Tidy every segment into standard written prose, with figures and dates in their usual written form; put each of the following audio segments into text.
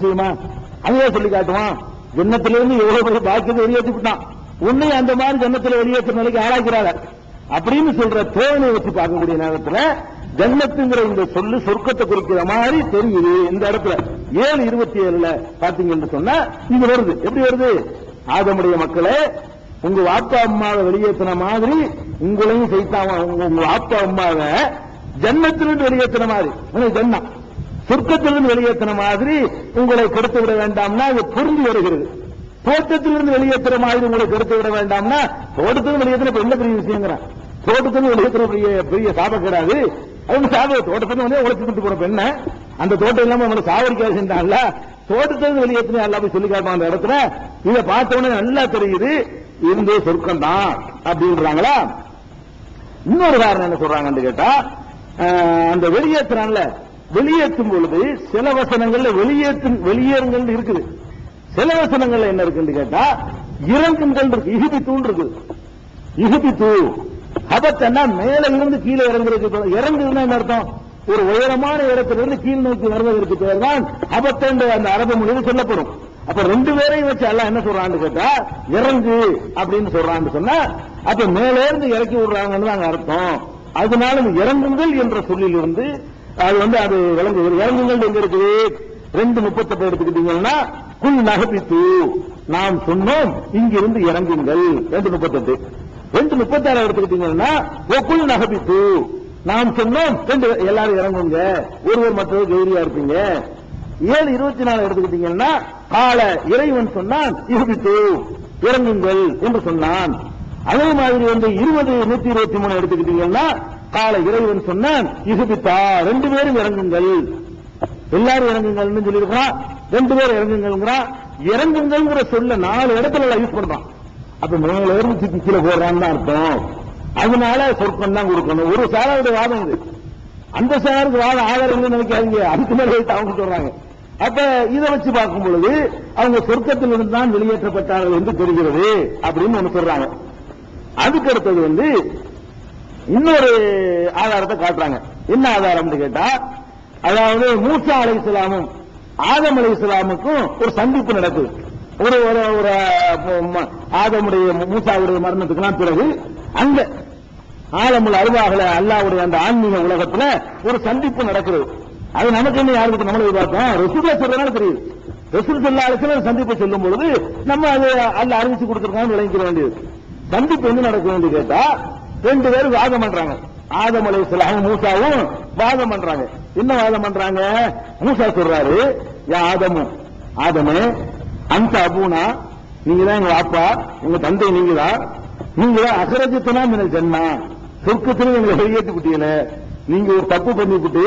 செய்யுமா? அதுவே சொல்லி காட்டுவான். ஜன்னத்திலிருந்து எவ்வளவு பெரிய பாக்கியத்தை வெளியேற்றி விட்டான், உன்னை அந்த மாதிரி ஜன்னத்தில் வெளியேற்ற நிலைக்கு ஆளாக்கிறாள் அப்படின்னு சொல்ற தோணை வச்சு பார்க்கக்கூடிய நேரத்தில் ஜன்னத்துங்கிற இந்த சொல்லு சொர்க்கத்தை குறிக்கிற மாதிரி தெரியுது. இந்த இடத்துல 7:27 பாத்தீங்கன்னு சொன்னா இது வருது. எப்படி வருது? ஆதமுடைய மக்களே, உங்க வாப்பா அம்மாவை வெளியேற்றின மாதிரி உங்களையும் செய்தாங்க. உங்க வாப்பா அம்மாவை ஜன்னத்திலிருந்து வெளியேற்றின மாதிரி, ஜன்னம் சொர்க்கத்திலிருந்து வெளியேற்றின மாதிரி உங்களை கெடுத்து விட வேண்டாம்னா அது புரிஞ்சு வருகிறது. தோட்டத்திலிருந்து வெளியேற்றுற மாதிரி உங்களை கெடுத்து விட வேண்டாம்னா, தோட்டத்திலிருந்து வெளியேற்ற என்ன பெரிய விஷயங்கிறான். தோட்டத்திலிருந்து வெளியேற்ற பெரிய சாபம் கிடையாது. அது சாபம். தோட்டத்திலிருந்து உழைச்சிட்டு போற பெண்ண அந்த தோட்டம் இல்லாம அவங்களை சாவடிக்காது செஞ்சான்ல, தோட்டத்திலிருந்து வெளியேற்றின எல்லாம் போய் சொல்லி காட்டுவாங்க. அந்த இடத்துல இதை பார்த்தவொடனே நல்லா தெரியுது இருந்தே சொர்க்கம் தான் அப்படின்றாங்களா. இன்னொரு காரணம் என்ன சொல்றாங்கன்னு கேட்டா, அந்த வெளியேற்றுறான்ல, வெளியேற்றும் பொழுது சில வசனங்கள்ல வெளியேறுங்கள் இருக்குது, சில வசனங்கள்ல என்ன இருக்குன்னு கேட்டா இறங்குங்கள் இருக்கு, இகுபித்தூன் இருக்குது. இகுபித்து ஹபத்தன்னா மேல இருந்து கீழே இறங்குறது. இறங்குதுன்னா என்ன அர்த்தம்? ஒரு உயரமான இடத்திலிருந்து கீழ் நோக்கி வருவதற்கு பேர் தான் ஹபத்தென்று அந்த அரபு மொழியில் சொல்லப்படும். அப்ப ரெண்டு பேரையும் வச்சு எல்லாம் என்ன சொல்றான்னு கேட்டா இறங்கு அப்படின்னு சொல்றான்னு சொன்னா அப்ப மேல இருந்து இறக்கி விடுறாங்கன்னு அங்க அர்த்தம். அதனால இறங்குங்கள் என்ற சொல்லில் இருந்து அது விளங்குகிறது. இறங்குங்கள் எங்க இருக்குது? 2:38 எடுத்துக்கிட்டீங்கன்னா குல் நகபித்து, நாம் சொன்னோம் இங்கிருந்து இறங்குங்கள். 2:38. 2:36 எடுத்துக்கிட்டீங்கன்னா குல் நகபித்து, நாம் சொன்னோம் எல்லாரும் இறங்குங்க, ஒருவர் மற்றவர் கௌரியா இருப்பீங்க. 7:24 எடுத்துக்கிட்டீங்கன்னா கால இறைவன் சொன்னான் இகுபித்து, இறங்குங்கள் என்று சொன்னான். அதே மாதிரி 123 எடுத்துக்கிட்டீங்கன்னா கால இறைவன் சொன்னான் இகுபித்தா, 2 பேரும் இறங்குங்கள். எல்லாரும் இறங்குங்கள்னு சொல்லியிருக்கான், 2 பேரும் இறங்குங்கள். இறங்குங்கள் சொல்ல 4 இடத்துல யூஸ் பண்றான். அப்ப மேல இருந்து கீழே போடுறான்னு தான் அர்த்தம். அதனால சொர்க்கம் தான் கொடுக்கணும். ஒரு சாராருடைய வாதம் இது. அந்த சாருக்கு வாதம் ஆதாரம் நினைக்காதீங்க, அதுக்கு மேல வைத்து அவங்க சொல்றாங்க. அப்ப இதை வச்சு பார்க்கும் பொழுது அவங்க சொர்க்கத்தில் இருந்து தான் வெளியேற்றப்பட்டார்கள் என்று தெரிகிறது அப்படின்னு ஒண்ணு சொல்றாங்க. அதுக்கு அடுத்தது இன்னொரு ஆதாரத்தை காட்டுறாங்க. என்ன ஆதாரம் கேட்டா, அதாவது மூசா அலைஹிஸ்ஸலாமும் ஆதம் அலைஹிஸ்ஸலாமுக்கும் ஒரு சந்திப்பு நடக்குது. ஒரு ஆதமுடைய மூசாவுடைய மரணத்துக்கெல்லாம் பிறகு அங்க ஆலமுல் அருவாகல அல்லாஹ்வுடைய அந்த ஆன்மீக உலகத்துல ஒரு சந்திப்பு நடக்கிறது. அது நமக்கு என்ன யாருக்கு நம்மளை பார்த்தோம், ரசூலுல்லாஹ் சொல்றதுனால தெரியுது. ரசூல் ஸல்லல்லாஹு அலைஹி வஸல்லம் சந்திப்பை சொல்லும் பொழுது நம்ம அது அல்லாஹ் அறிவிச்சு கொடுத்திருக்கான்னு விளங்கிக்க வேண்டியது. சந்திப்பு என்ன நடக்கும் கேட்டா 2 பேரும் வாதம் பண்றாங்க. ஆதம் அலைஹிஸ்ஸலாம் மூசாவும் வாதம் பண்றாங்க. என்ன வாதம் பண்றாங்க? மூசா சொல்றாரு, யா ஆதமே அந்த அபூனா, நீங்க தான் எங்க அப்பா, உங்க தந்தை நீங்க தான் அகரஜத்துனா மினல் ஜன்னா, சொர்க்கத்தில் எங்களை வெளியேற்றி விட்டீங்கள, நீங்க ஒரு தப்பு பண்ணிவிட்டு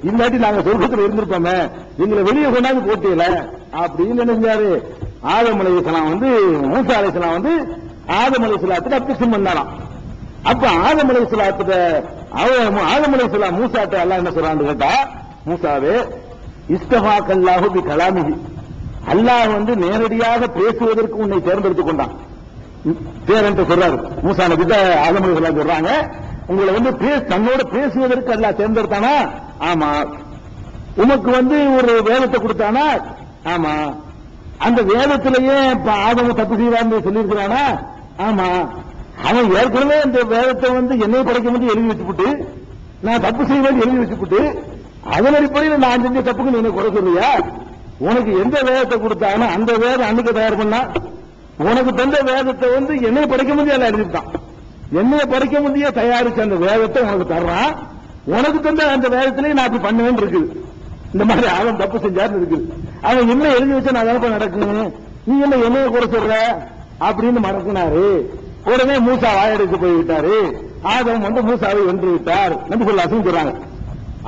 இல்லாட்டி நாங்க சொர்க்கத்தில் இருந்திருப்போமே, எங்களை வெளியே கொண்டாந்து போட்டீங்கள அப்படின்னு நினைஞ்சாரு. ஆதம் அலைஹிஸ்ஸலாம் மூசா அலைஹிஸ்ஸலாம் ஆதம் அலைஹிஸ்ஸலாத்துக்கு அப்ஜெக்ஷன் பண்ணாராம். அப்ப ஆதம் அலைஹிஸ்ஸலாம் மூசாட்ட அல்லாஹ் என்ன சொல்றான்னு கேட்டா, மூசாவே இஸ்தஃபாக்கல்லாஹு பி கலாமிஹி, அல்லாஹ் நேரடியாக பேசுவதற்கு உன்னை தேர்ந்தெடுத்துக் கொண்டான் பேரன்ட்டு சொல்றாரு. மூசா நபிட்ட ஆதம் அலைஹிஸ்ஸலாம் சொல்றாங்க, உங்களை தன்னோட பேசுவதற்கு அல்லாஹ் தேர்ந்தெடுத்தானா? ஆமா. உனக்கு ஒரு வேதத்தை கொடுத்தானா? ஆமா. அந்த வேதத்திலேயே ஆதம தப்பு செய்வான்னு சொல்லியிருக்கிறானா? ஆமா. அவன் ஏற்கனவே இந்த வேதத்தை என்னை படைக்க முடியும் எழுதி வச்சுட்டு, நான் தப்பு செய்வேன் எழுதி வச்சுட்டு, அதன் அடிப்படையில் நான் செஞ்ச தப்புக்கு நீ குறை சொல்றியா? உனக்கு எந்த வேதத்தை கொடுத்தானோ அந்த வேதம் அன்னைக்கு தயார் பண்ணா, உனக்கு தந்த வேதத்தை என்னை படைக்க முடியாது எழுதிட்டான். என்னைய படைக்க முடிய தயாரிச்ச அந்த வேதத்தை உனக்கு தர்றான், உனக்கு தந்த அந்த வேதத்திலேயே நான் அப்படி பண்ணுவேன் இருக்குது. இந்த மாதிரி அவன் தப்பு செஞ்சாருன்னு இருக்குது. அவன் என்ன எழுதி வச்சா நான் அதப்ப நடக்குன்னு, நீ என்ன என்னைய குறை சொல்ற அப்படின்னு மறக்கினாரு. உடனே மூசா வாயடித்து போய்விட்டாரு. ஆதம் மூசாவை வென்று விட்டார் நபி ஸல்லல்லாஹு அலைஹி வஸல்லம் சொல்றாங்க.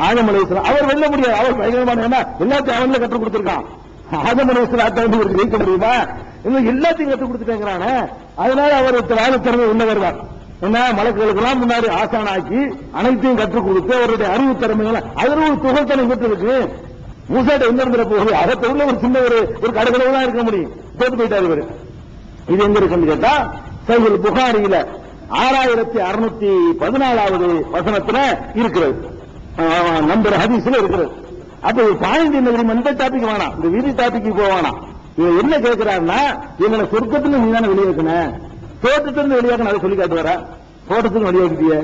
ஆதம் அலைஹிஸ்ஸலாம் அவர் வெல்ல முடியாது, அவர் பயங்கரமான எல்லாத்தையும் அவன்ல கற்றுக் கொடுத்திருக்கான். ஆதம் அலைஹிஸ்ஸலாத்தை ஜெயிக்க முடியுமா? எல்லாத்தையும் கற்றுக் கொடுத்துட்டேங்கிறான. அதனால அவர் திறமை உள்ள வருவார். என்ன மலக்குகளுக்கெல்லாம் முன்னாடி ஆசானாக்கி அனைத்தையும் கற்றுக் கொடுத்து அவருடைய அறிவு திறமைகளை அதில் ஒரு துகள்தனை பெற்றிருக்கு. மூசாட்ட எங்க இருந்துட போகுது? அதற்கு உள்ள ஒரு சின்ன ஒரு கடுகளவு தான் இருக்க முடியும். தோத்து போயிட்டாரு இவர். இது எங்க இருக்குன்னு கேட்டா சஹீஹ் புகாரியில 6614வது வசனத்துல இருக்கிறது, நம்பர் ஹதீஸ்ல இருக்கிறது. அப்ப பாயிண்ட் என்ன தெரியுமா, இந்த டாபிக் வேணாம், இந்த விதி டாபிக்கு போவானா. இவன் என்ன கேட்கிறாருன்னா, எங்களை சொர்க்கத்துல நீ தானே வெளியேக்கணும், தோட்டத்திலிருந்து வெளியாக்கணும், அதை சொல்லி காட்டுவாரா? தோட்டத்துக்கு வெளியாக்கிட்டிய,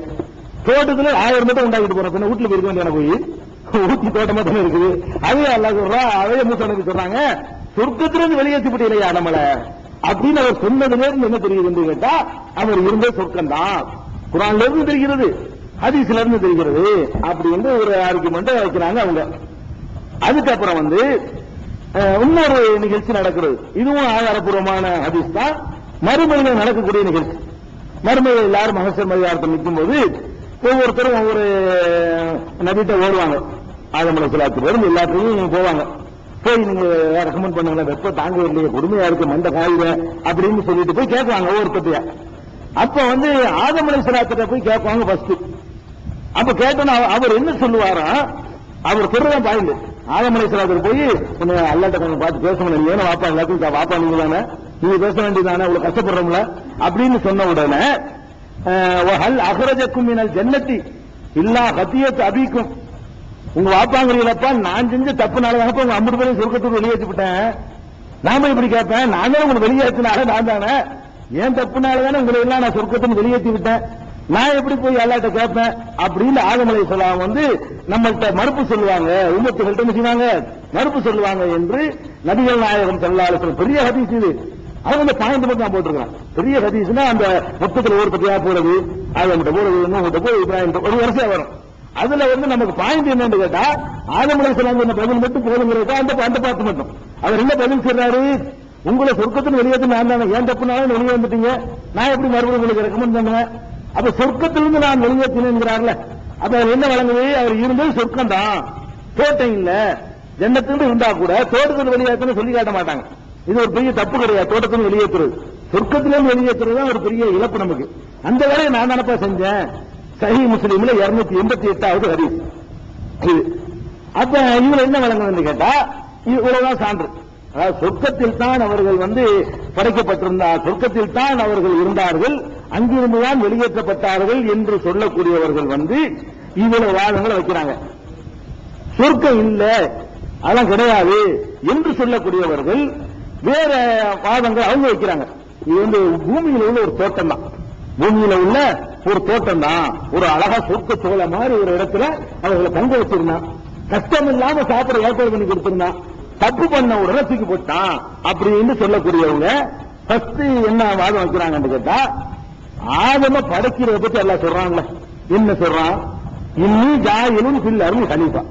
தோட்டத்துல 1000 மட்டும் உண்டாக்கிட்டு போறோம், பின்ன வீட்டுல போயிருக்க வேண்டிய போய் ஊட்டி தோட்டமா தானே இருக்குது. அதே அல்லா சொல்றா, அதே மூசனுக்கு சொல்றாங்க, சொர்க்கத்திலிருந்து வெளியேற்றி விட்டீங்களா நம்மள அப்படின்னு அவர் சொன்னதுல இருந்து என்ன தெரியுது என்று கேட்டா, அவர் இருந்த சொர்க்கம் தான். குர்ஆன்ல இருந்து தெரிகிறது, ஹதீஸ்ல இருந்து தெரிகிறது. அப்படி வந்து ஒரு ஆர்குமெண்ட் வைக்கிறாங்க அவங்க. அதுக்கப்புறம் வந்து இன்னொரு நிகழ்ச்சி நடக்கிறது. இதுவும் ஆதாரப்பூர்வமான ஹதீஸ் தான். மறுமையில் நடக்கக்கூடிய நிகழ்ச்சி. மறுமையில் எல்லாரும் மகசர் மைதானத்தில் நிற்கும் போது ஒவ்வொருத்தரும் ஒவ்வொரு நபிட்ட ஓடுவாங்க. ஆதம் அலைஹிஸ்ஸலாத்துக்கு வரும் எல்லாத்தையும் போவாங்க. போய் நீங்க ரெக்கமெண்ட் பண்ணுங்க, வெப்பம் தாங்க இல்லையே, கொடுமையா இருக்கு, மண்ட காயுத அப்படின்னு சொல்லிட்டு போய் கேட்பாங்க ஒவ்வொருத்தையா. அப்ப வந்து ஆதம் அலைஹிஸ்ஸலாத்திட்ட போய் கேட்பாங்க ஃபர்ஸ்ட். அப்ப கேட்டோன்னா அவர் என்ன சொல்லுவாரா, அவர் சொல்றதான் பாயிண்ட். ஆதம் அலைஹிஸ்ஸலாத்துக்கு போய் அல்லாஹ்ட்ட கொஞ்சம் பார்த்து பேசணும், நீங்க ஏன்னா வாப்பா எல்லாத்தையும் வாப்பா நீங்க தானே, நீங்க பேச வேண்டியதானே, அவ்வளவு கஷ்டப்படுறோம்ல அப்படின்னு சொன்ன உடனே ஹல் அஹ்ரஜக்கும் மினல் ஜன்னத்தி இல்லா ஹதியத் அபீக்கும், உங்க வாப்பாங்கிறீங்களப்பா நான் செஞ்ச தப்புனால தானப்பா உங்க 50 பேரும் சொர்க்கத்துக்கு வெளியேற்றி விட்டேன். நாம இப்படி கேட்பேன், நான் தான் உங்களை வெளியேற்றினால நான் தானே, ஏன் தப்புனால தானே உங்களை எல்லாம் நான் சொர்க்கத்துக்கு வெளியேற்றி விட்டேன், நான் எப்படி போய் அல்லாஹ்ட்ட கேட்பேன் அப்படின்னு ஆதம் அலைஹிஸ்ஸலாம் வந்து நம்மள்ட்ட மறுப்பு சொல்லுவாங்க, உம்மத்துகள்ட்ட என்ன செய்வாங்க, மறுப்பு சொல்லுவாங்க என்று நபிகள் நாயகம் ஸல்லல்லாஹு அலைஹி வஸல்லம் பெரிய ஹதீஸ் இது. அவங்க அந்த பாயிண்ட் மட்டும் நான் போட்டிருக்கேன். பெரிய ஹதீஸ்னா அந்த மொத்தத்தில் ஒரு பத்தியா போறது, ஆதம்கிட்ட போறது, இன்னொரு போய் இப்ராஹிம் ஒரு வரிசையா வரும். அதுல வந்து நமக்கு பாயிண்ட் என்னன்னு கேட்டா, ஆதம் அலைஹிஸ்ஸலாம் சொன்ன பதில் மட்டும் போதுங்கிறதா அந்த பாட்டு மட்டும். அவர் என்ன பதில் சொல்றாரு, உங்களை சொர்க்கத்தில் வெளியேற்ற நான் தானே, ஏன் தப்புனாலும் வெளியே வந்துட்டீங்க, நான் எப்படி மறுபடியும் உங்களுக்கு ரெக்கமெண்ட் பண்ணுவேன். அப்ப சொர்க்கத்திலிருந்து நான் வெளியேற்றினேங்கிறார்ல, அப்ப அவர் என்ன வழங்குது, அவர் இருந்தது சொர்க்கம் தான், தோட்டம் இல்ல. ஜன்னத்திலிருந்து இருந்தா கூட தோட்டத்தில் வெளியேற்றணும் சொல்லி காட்ட மாட்டாங்க. இது ஒரு பெரிய தப்பு கிடையாது. தோட்டத்தில் வெளியேற்றுறது, சொர்க்கத்திலிருந்து வெளியேற்றுறது தான் ஒரு பெரிய இழப்பு நமக்கு. அந்த வேலையை நான் தானப்பா செஞ்சேன். சஹீஹ் முஸ்லிம்ல 288வது ஹதீஸ் இது. அப்ப இவங்க என்ன வழங்கணும்னு கேட்டா, இவ்வளவுதான் சான்று. அதாவது சொர்க்கத்தில் தான் அவர்கள் வந்து படைக்கப்பட்டிருந்தார், சொர்க்கத்தில் தான் அவர்கள் இருந்தார்கள், அங்கிருந்துதான் வெளியேற்றப்பட்டார்கள் என்று சொல்லக்கூடியவர்கள் வந்து இவ்வளவு வாதங்களை வைக்கிறாங்க. சொர்க்கம் இல்ல, அதெல்லாம் கிடையாது என்று சொல்லக்கூடியவர்கள் வேற வாதங்கள் அவங்க வைக்கிறாங்க. இது வந்து பூமியில உள்ள ஒரு தோட்டம் தான், பூமியில உள்ள ஒரு தோட்டம் தான், ஒரு அழகா சொர்க்க சோழ மாதிரி ஒரு இடத்துல அவர்களை தங்க வச்சிருந்தான், கஷ்டம் இல்லாம சாப்பிட ஏற்பாடு பண்ணி கொடுத்திருந்தான், தப்பு பண்ண உடனே தூக்கி போட்டான் அப்படின்னு சொல்லக்கூடியவங்க ஃபர்ஸ்ட் என்ன வாதம் வைக்கிறாங்கன்னு கேட்டா, ஆதம படைக்கிறத பத்தி எல்லாம் சொல்றாங்கல்ல, என்ன சொல்றான், இன்னி ஜாயிலும் ஃபில் அர்லி ஹலீஃபா,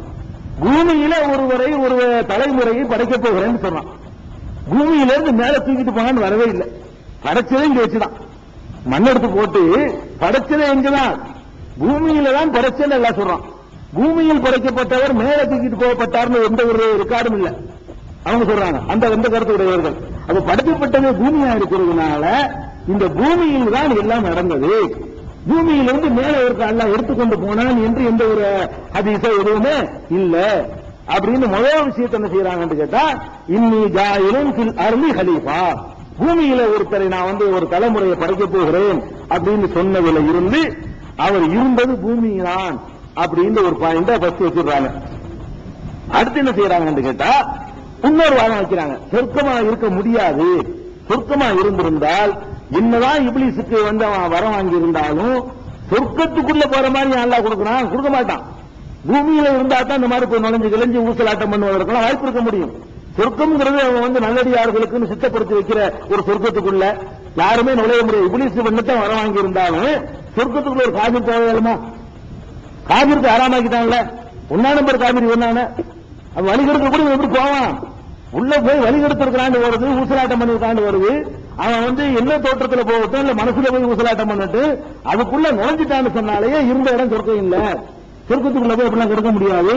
பூமியில ஒருவரை ஒரு தலைமுறையை படைக்க போகிறேன்னு சொல்றான். பூமியிலிருந்து மேல தூக்கிட்டு போனான்னு வரவே இல்லை, படைச்சதே இங்க வச்சுதான், மண்ணெடுத்து போட்டு படைச்சதே எங்கதான், பூமியில தான் படைச்சேன்னு எல்லாம் சொல்றான். பூமியில் படைக்கப்பட்டவர் மேல தூக்கிட்டு போகப்பட்டார்னு எந்த ஒரு ரெக்கார்டும் இல்லை அவங்க சொல்றாங்க, அந்த எந்த கருத்து உடையவர்கள். அப்ப படைக்கப்பட்டது பூமியா இருக்கிறதுனால இந்த பூமியில் தான் எல்லாம் நடந்தது, பூமியிலிருந்து மேல இருக்க அல்லாஹ் எடுத்துக்கொண்டு போனான் என்று எந்த ஒரு ஹதீஸோ எதுவுமே இல்ல அப்படின்னு முதல் விஷயத்தை என்ன செய்யறாங்கன்னு கேட்டா, இன்னி ஜாயிலும் ஃபில் அர்லி ஹலீஃபா, பூமியில ஒருத்தரை நான் வந்து ஒரு தலைமுறையை படைக்க போகிறேன் அப்படின்னு சொன்னதுல இருந்து அவர் இருந்தது பூமிதான் அப்படின்னு ஒரு பாயிண்ட ஃபர்ஸ்ட் வச்சிருக்காங்க. அடுத்து என்ன செய்யறாங்கன்னு கேட்டா, இன்னொரு வாதம் வைக்கிறாங்க, சொர்க்கமா இருக்க முடியாது, சொர்க்கமா இருந்திருந்தால் என்னதான் இப்லீஸுக்கு வந்து அவன் வரம் வாங்கி இருந்தாலும் சொர்க்கத்துக்குள்ள போற மாதிரி அல்லாஹ் கொடுக்கறான், கொடுக்க மாட்டான். பூமியில இருந்தா தான் இந்த மாதிரி போய் நுழைஞ்சு கிழஞ்சு ஊசலாட்டம் பண்ணுவதற்கெல்லாம் வாய்ப்பு இருக்க முடியும். சொர்க்கம்ங்கிறது அவன் வந்து நல்லடியார்களுக்குன்னு சித்தப்படுத்தி வைக்கிற ஒரு சொர்க்கத்துக்குள்ள யாருமே நுழைய முடியாது. இப்லீஸ் பண்ணத்தான் வரம் வாங்கி இருந்தாலும் சொர்க்கத்துக்குள்ள ஒரு காபிர் தேவையில்லைமா, காபிருக்கு ஆறாமாக்கிட்டான்ல, 1 நம்பர் காபிரி ஒன்னான அவன் வழிகெடுக்க கூட எப்படி போவான், உள்ள போய் வழிகெடுத்திருக்கிறாண்டு வருது, ஊசலாட்டம் பண்ணிருக்காண்டு வருது, அவன் வந்து என்ன தோற்றத்துல போகட்டும் இல்ல மனசுல போய் ஊசலாட்டம் பண்ணிட்டு அதுக்குள்ள நுழைஞ்சிட்டான்னு சொன்னாலேயே இருந்த இடம் சொர்க்கம் இல்ல, சொர்க்கத்துக்குள்ள போய் அப்படிலாம் கெடுக்க முடியாது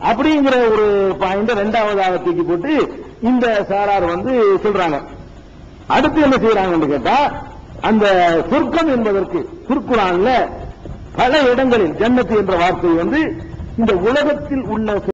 அப்படிங்கிற ஒரு பாயிண்ட் இரண்டாவதாக தூக்கி போட்டு இந்த சாரார் வந்து சொல்றாங்க. அடுத்து என்ன செய்யறாங்கன்னு கேட்டா, அந்த சொர்க்கம் என்பதற்கு திருக்குர்ஆன்ல பல இடங்களில் ஜன்னத் என்ற வார்த்தை வந்து இந்த உலகத்தில் உள்ள